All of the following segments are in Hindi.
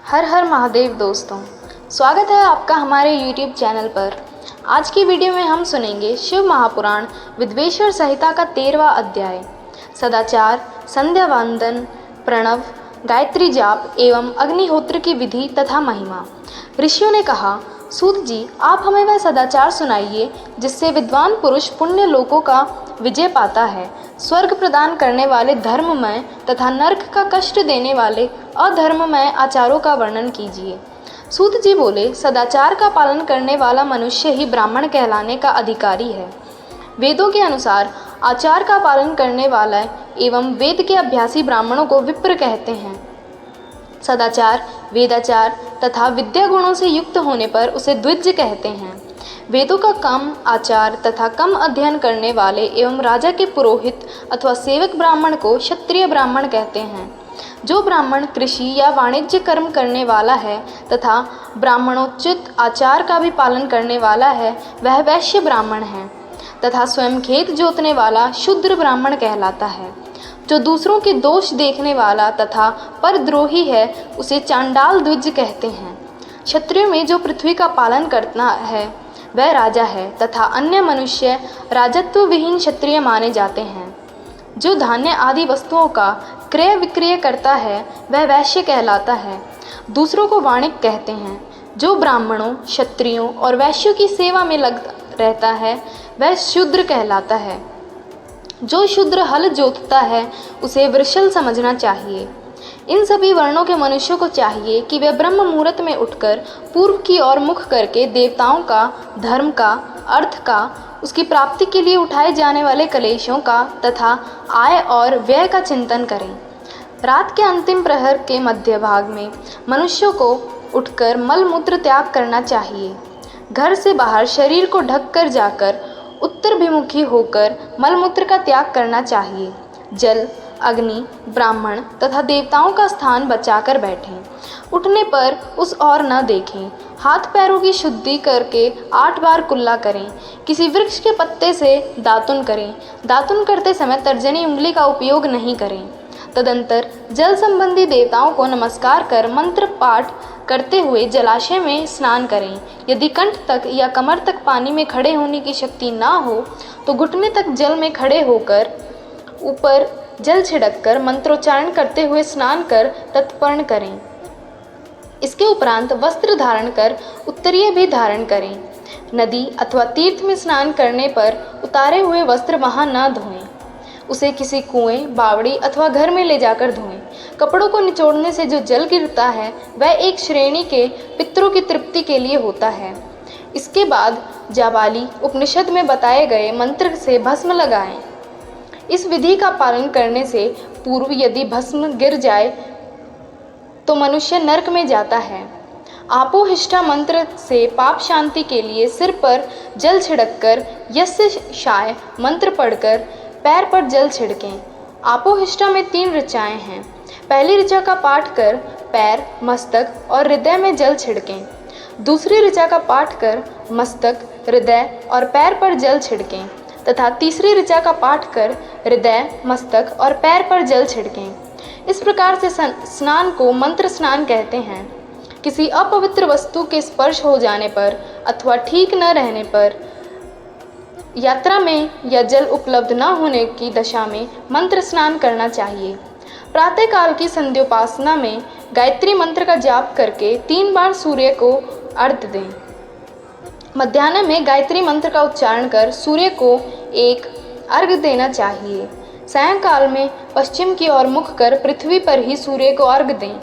हर हर महादेव दोस्तों, स्वागत है आपका हमारे YouTube चैनल पर। आज की वीडियो में हम सुनेंगे शिव महापुराण विद्वेश्वर संहिता का 13वां अध्याय सदाचार, संध्या वंदन, प्रणव, गायत्री जाप एवं अग्निहोत्र की विधि तथा महिमा। ऋषियों ने कहा, सूत जी, आप हमें वह सदाचार सुनाइए जिससे विद्वान पुरुष पुण्य लोकों का विजय पाता है, स्वर्ग प्रदान करने वाले धर्ममय तथा नरक का कष्ट देने वाले अधर्ममय आचारों का वर्णन कीजिए। सूत जी बोले, सदाचार का पालन करने वाला मनुष्य ही ब्राह्मण कहलाने का अधिकारी है। वेदों के अनुसार आचार का पालन करने वाला एवं वेद के अभ्यासी ब्राह्मणों को विप्र कहते हैं। सदाचार, वेदाचार तथा विद्या गुणों से युक्त होने पर उसे द्विज कहते हैं। वेदों का कम आचार तथा कम अध्ययन करने वाले एवं राजा के पुरोहित अथवा सेवक ब्राह्मण को क्षत्रिय ब्राह्मण कहते हैं। जो ब्राह्मण कृषि या वाणिज्य कर्म करने वाला है तथा ब्राह्मणोचित आचार का भी पालन करने वाला है, वह वैश्य ब्राह्मण है तथा स्वयं खेत जोतने वाला शूद्र ब्राह्मण कहलाता है। जो दूसरों के दोष देखने वाला तथा परद्रोही है, उसे चांडाल द्विज कहते हैं। क्षत्रियों में जो पृथ्वी का पालन करता है वह राजा है तथा अन्य मनुष्य राजत्व विहीन क्षत्रिय माने जाते हैं। जो धान्य आदि वस्तुओं का क्रय विक्रय करता है वह वैश्य कहलाता है। दूसरों को वाणिक कहते हैं। जो ब्राह्मणों, क्षत्रियों और वैश्यों की सेवा में लग रहता है वह शूद्र कहलाता है। जो शूद्र हल जोतता है उसे वृषल समझना चाहिए। इन सभी वर्णों के मनुष्यों को चाहिए कि वे ब्रह्म मुहूर्त में उठकर पूर्व की ओर मुख करके देवताओं का, धर्म का, अर्थ का, उसकी प्राप्ति के लिए उठाए जाने वाले कलेशों का तथा आय और व्यय का चिंतन करें। रात के अंतिम प्रहर के मध्य भाग में मनुष्यों को उठकर मल मूत्र त्याग करना चाहिए। घर से बाहर शरीर को ढक कर जाकर उत्तरभिमुखी होकर मलमूत्र का त्याग करना चाहिए। जल, अग्नि, ब्राह्मण तथा देवताओं का स्थान बचाकर बैठें। उठने पर उस ओर न देखें। हाथ पैरों की शुद्धि करके 8 बार कुल्ला करें। किसी वृक्ष के पत्ते से दातुन करें। दातुन करते समय तर्जनी उंगली का उपयोग नहीं करें। तदंतर जल संबंधी देवताओं को नमस्कार कर मंत्र पाठ करते हुए जलाशय में स्नान करें। यदि कंठ तक या कमर तक पानी में खड़े होने की शक्ति ना हो तो घुटने तक जल में खड़े होकर ऊपर जल छिड़ककर मंत्रोच्चारण करते हुए स्नान कर तत्पर्ण करें। इसके उपरांत वस्त्र धारण कर उत्तरीय भी धारण करें। नदी अथवा तीर्थ में स्नान करने पर उतारे हुए वस्त्र वहां न धोएं। उसे किसी कुएं, बावड़ी अथवा घर में ले जाकर धोएं। कपड़ों को निचोड़ने से जो जल गिरता है वह एक श्रेणी के पितरों की तृप्ति के लिए होता है। इसके बाद जाबाली उपनिषद में बताए गए मंत्र से भस्म लगाएं। इस विधि का पालन करने से पूर्व यदि भस्म गिर जाए तो मनुष्य नरक में जाता है। आपोहिष्ठा मंत्र से पाप शांति के लिए सिर पर जल छिड़ककर यस्य शाय मंत्र पढ़कर पैर पर जल छिड़कें। आपोहिष्ठा में 3 ऋचाएँ हैं। पहली ऋचा का पाठ कर पैर, मस्तक और हृदय में जल छिड़कें। दूसरी ऋचा का पाठ कर मस्तक, हृदय और पैर पर जल छिड़कें तथा तीसरी ऋचा का पाठ कर हृदय, मस्तक और पैर पर जल छिड़कें। इस प्रकार से स्नान को मंत्र स्नान कहते हैं। किसी अपवित्र वस्तु के स्पर्श हो जाने पर अथवा ठीक न रहने पर, यात्रा में या जल उपलब्ध न होने की दशा में मंत्र स्नान करना चाहिए। प्रातःकाल की संध्योपासना में गायत्री मंत्र का जाप करके 3 बार सूर्य को अर्घ्य दें। मध्याह्न में गायत्री मंत्र का उच्चारण कर सूर्य को एक अर्घ्य देना चाहिए। सायंकाल में पश्चिम की ओर मुख कर पृथ्वी पर ही सूर्य को अर्घ्य दें।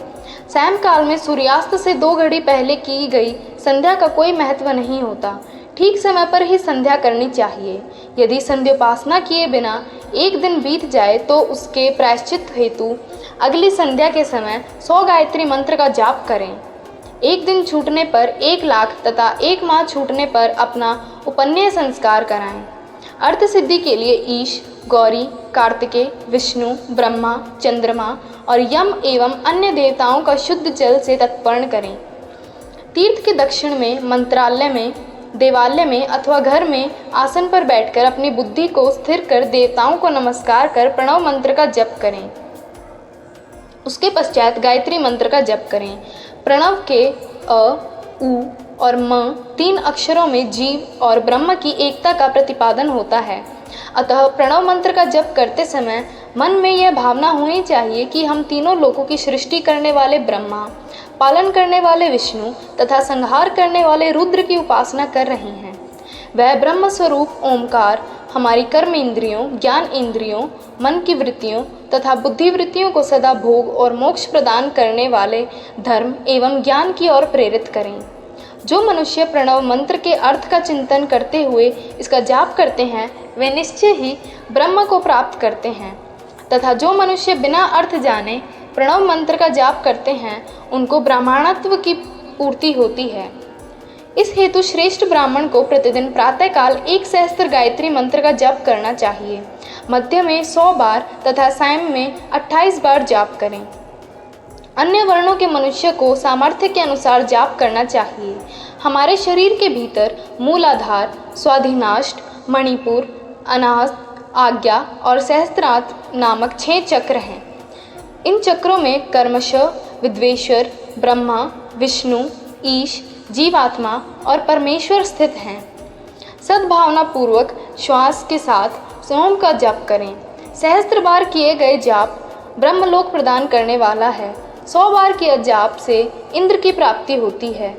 सायंकाल में सूर्यास्त से 2 घड़ी पहले की गई संध्या का कोई महत्व नहीं होता। ठीक समय पर ही संध्या करनी चाहिए। यदि संध्योपासना किए बिना एक दिन बीत जाए तो उसके प्रायश्चित हेतु अगली संध्या के समय 100 गायत्री मंत्र का जाप करें। एक दिन छूटने पर 1 लाख तथा 1 माह छूटने पर अपना उपन्याय संस्कार कराएं। अर्थ सिद्धि के लिए ईश, गौरी, कार्तिकेय, विष्णु, ब्रह्मा, चंद्रमा और यम एवं अन्य देवताओं का शुद्ध जल से तर्पण करें। तीर्थ के दक्षिण में, मंत्रालय में, देवालय में अथवा घर में आसन पर बैठकर अपनी बुद्धि को स्थिर कर देवताओं को नमस्कार कर प्रणव मंत्र का जप करें। उसके पश्चात गायत्री मंत्र का जप करें। प्रणव के अ, उ और म 3 अक्षरों में जीव और ब्रह्म की एकता का प्रतिपादन होता है। अतः प्रणव मंत्र का जप करते समय मन में यह भावना होनी चाहिए कि हम तीनों लोकों की सृष्टि करने वाले ब्रह्मा, पालन करने वाले विष्णु तथा संहार करने वाले रुद्र की उपासना कर रहे हैं। वह ब्रह्म स्वरूप ओमकार हमारी कर्म इंद्रियों, ज्ञान इंद्रियों, मन की वृत्तियों तथा बुद्धि वृत्तियों को सदा भोग और मोक्ष प्रदान करने वाले धर्म एवं ज्ञान की ओर प्रेरित करें। जो मनुष्य प्रणव मंत्र के अर्थ का चिंतन करते हुए इसका जाप करते हैं वे निश्चय ही ब्रह्म को प्राप्त करते हैं, तथा जो मनुष्य बिना अर्थ जाने प्रणव मंत्र का जाप करते हैं उनको ब्राह्मणत्व की पूर्ति होती है। इस हेतु श्रेष्ठ ब्राह्मण को प्रतिदिन प्रातःकाल 1 सहस्त्र गायत्री मंत्र का जाप करना चाहिए। मध्य में 100 बार तथा सायं में 28 बार जाप करें। अन्य वर्णों के मनुष्य को सामर्थ्य के अनुसार जाप करना चाहिए। हमारे शरीर के भीतर मूलाधार, स्वाधिनाष्ट, मणिपुर, अनाहत, आज्ञा और सहस्त्रार्थ नामक 6 चक्र हैं। इन चक्रों में कर्मश, विद्वेश्वर, ब्रह्मा, विष्णु, ईश, जीवात्मा और परमेश्वर स्थित हैं। सद्भावना पूर्वक श्वास के साथ ओम का जाप करें। सहस्त्र बार किए गए जाप ब्रह्मलोक प्रदान करने वाला है। 100 बार किए जाप से इंद्र की प्राप्ति होती है।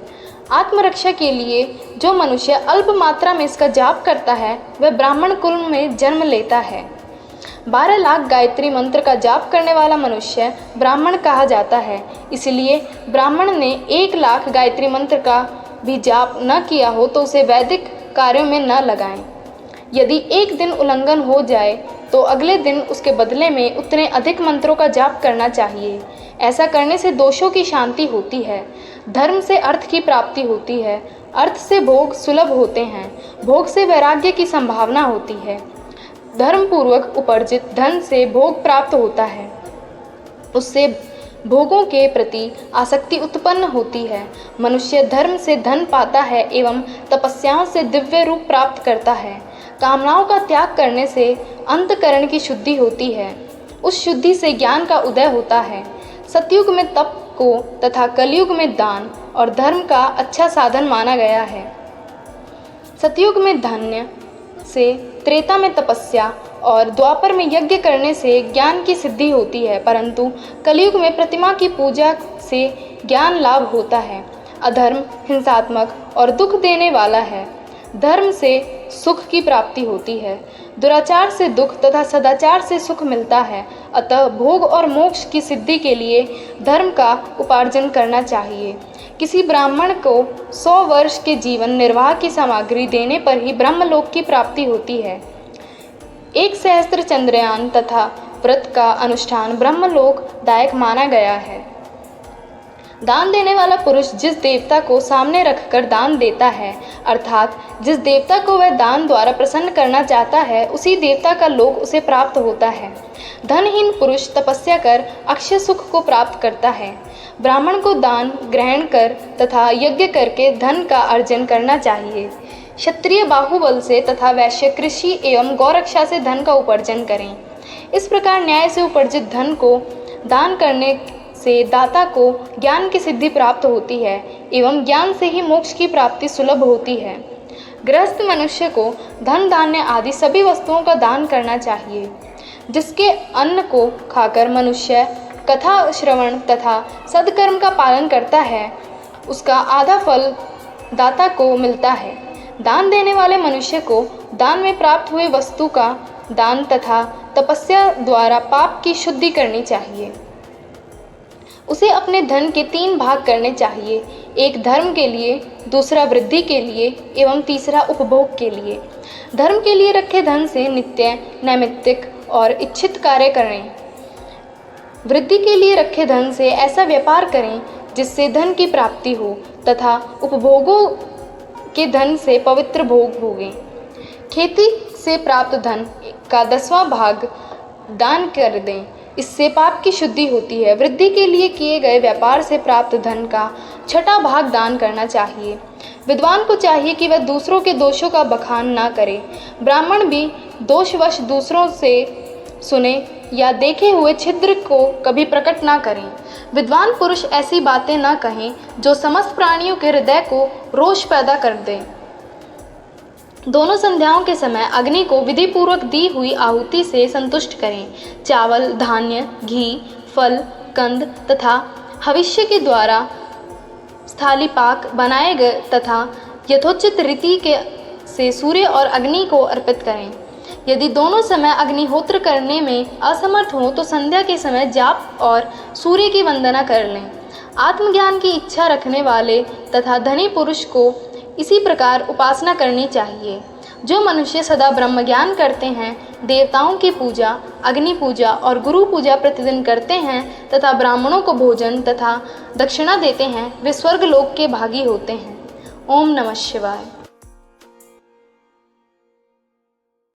आत्मरक्षा के लिए जो मनुष्य अल्प मात्रा में इसका जाप करता है वह ब्राह्मण कुल में जन्म लेता है। 12 लाख गायत्री मंत्र का जाप करने वाला मनुष्य ब्राह्मण कहा जाता है। इसलिए ब्राह्मण ने 1 लाख गायत्री मंत्र का भी जाप न किया हो तो उसे वैदिक कार्यों में न लगाएं। यदि एक दिन उल्लंघन हो जाए तो अगले दिन उसके बदले में उतने अधिक मंत्रों का जाप करना चाहिए। ऐसा करने से दोषों की शांति होती है, धर्म से अर्थ की प्राप्ति होती है, अर्थ से भोग सुलभ होते हैं, भोग से वैराग्य की संभावना होती है, धर्म पूर्वक उपार्जित धन से भोग प्राप्त होता है, उससे भोगों के प्रति आसक्ति उत्पन्न होती है। मनुष्य धर्म से धन पाता है एवं तपस्याओं से दिव्य रूप प्राप्त करता है। कामनाओं का त्याग करने से अंतःकरण की शुद्धि होती है, उस शुद्धि से ज्ञान का उदय होता है। सतयुग में तप को तथा कलयुग में दान और धर्म का अच्छा साधन माना गया है। सतयुग में धन्य से, त्रेता में तपस्या और द्वापर में यज्ञ करने से ज्ञान की सिद्धि होती है, परंतु कलयुग में प्रतिमा की पूजा से ज्ञान लाभ होता है। अधर्म हिंसात्मक और दुख देने वाला है, धर्म से सुख की प्राप्ति होती है, दुराचार से दुख तथा सदाचार से सुख मिलता है। अतः भोग और मोक्ष की सिद्धि के लिए धर्म का उपार्जन करना चाहिए। किसी ब्राह्मण को 100 वर्ष के जीवन निर्वाह की सामग्री देने पर ही ब्रह्मलोक की प्राप्ति होती है। 1 सहस्त्र चंद्रयान तथा व्रत का अनुष्ठान ब्रह्मलोक दायक माना गया है। दान देने वाला पुरुष जिस देवता को सामने रखकर दान देता है, अर्थात जिस देवता को वह दान द्वारा प्रसन्न करना चाहता है, उसी देवता का लोक उसे प्राप्त होता है। धनहीन पुरुष तपस्या कर अक्षय सुख को प्राप्त करता है। ब्राह्मण को दान ग्रहण कर तथा यज्ञ करके धन का अर्जन करना चाहिए। क्षत्रिय बाहुबल से तथा वैश्य कृषि एवं गौरक्षा से धन का उपार्जन करें। इस प्रकार न्याय से उपार्जित धन को दान करने से दाता को ज्ञान की सिद्धि प्राप्त होती है एवं ज्ञान से ही मोक्ष की प्राप्ति सुलभ होती है। गृहस्थ मनुष्य को धन धान्य आदि सभी वस्तुओं का दान करना चाहिए। जिसके अन्न को खाकर मनुष्य कथा श्रवण तथा सद्कर्म का पालन करता है, उसका आधा फल दाता को मिलता है। दान देने वाले मनुष्य को दान में प्राप्त हुए वस्तु का दान तथा तपस्या द्वारा पाप की शुद्धि करनी चाहिए। उसे अपने धन के 3 भाग करने चाहिए, एक धर्म के लिए, दूसरा वृद्धि के लिए एवं तीसरा उपभोग के लिए। धर्म के लिए रखे धन से नित्य, नैमित्तिक और इच्छित कार्य करें। वृद्धि के लिए रखे धन से ऐसा व्यापार करें जिससे धन की प्राप्ति हो तथा उपभोगों के धन से पवित्र भोग भोगें। खेती से प्राप्त धन का 10वां भाग दान कर दें, इससे पाप की शुद्धि होती है। वृद्धि के लिए किए गए व्यापार से प्राप्त धन का 6वां भाग दान करना चाहिए। विद्वान को चाहिए कि वह दूसरों के दोषों का बखान ना करे। ब्राह्मण भी दोषवश दूसरों से सुने या देखे हुए छिद्र को कभी प्रकट ना करें। विद्वान पुरुष ऐसी बातें ना कहें जो समस्त प्राणियों के हृदय को रोष पैदा कर दे। दोनों संध्याओं के समय अग्नि को विधि पूर्वक दी हुई आहुति से संतुष्ट करें। चावल, धान्य, घी, फल, कंद तथा हविष्य के द्वारा स्थालीपाक बनाए गए तथा यथोचित रीति के से सूर्य और अग्नि को अर्पित करें। यदि दोनों समय अग्निहोत्र करने में असमर्थ हो तो संध्या के समय जाप और सूर्य की वंदना कर लें। आत्मज्ञान की इच्छा रखने वाले तथा धनी पुरुष को इसी प्रकार उपासना करनी चाहिए। जो मनुष्य सदा ब्रह्म ज्ञान करते हैं, देवताओं की पूजा, अग्नि पूजा और गुरु पूजा प्रतिदिन करते हैं तथा ब्राह्मणों को भोजन तथा दक्षिणा देते हैं, वे स्वर्ग लोक के भागी होते हैं। ओम नमः शिवाय।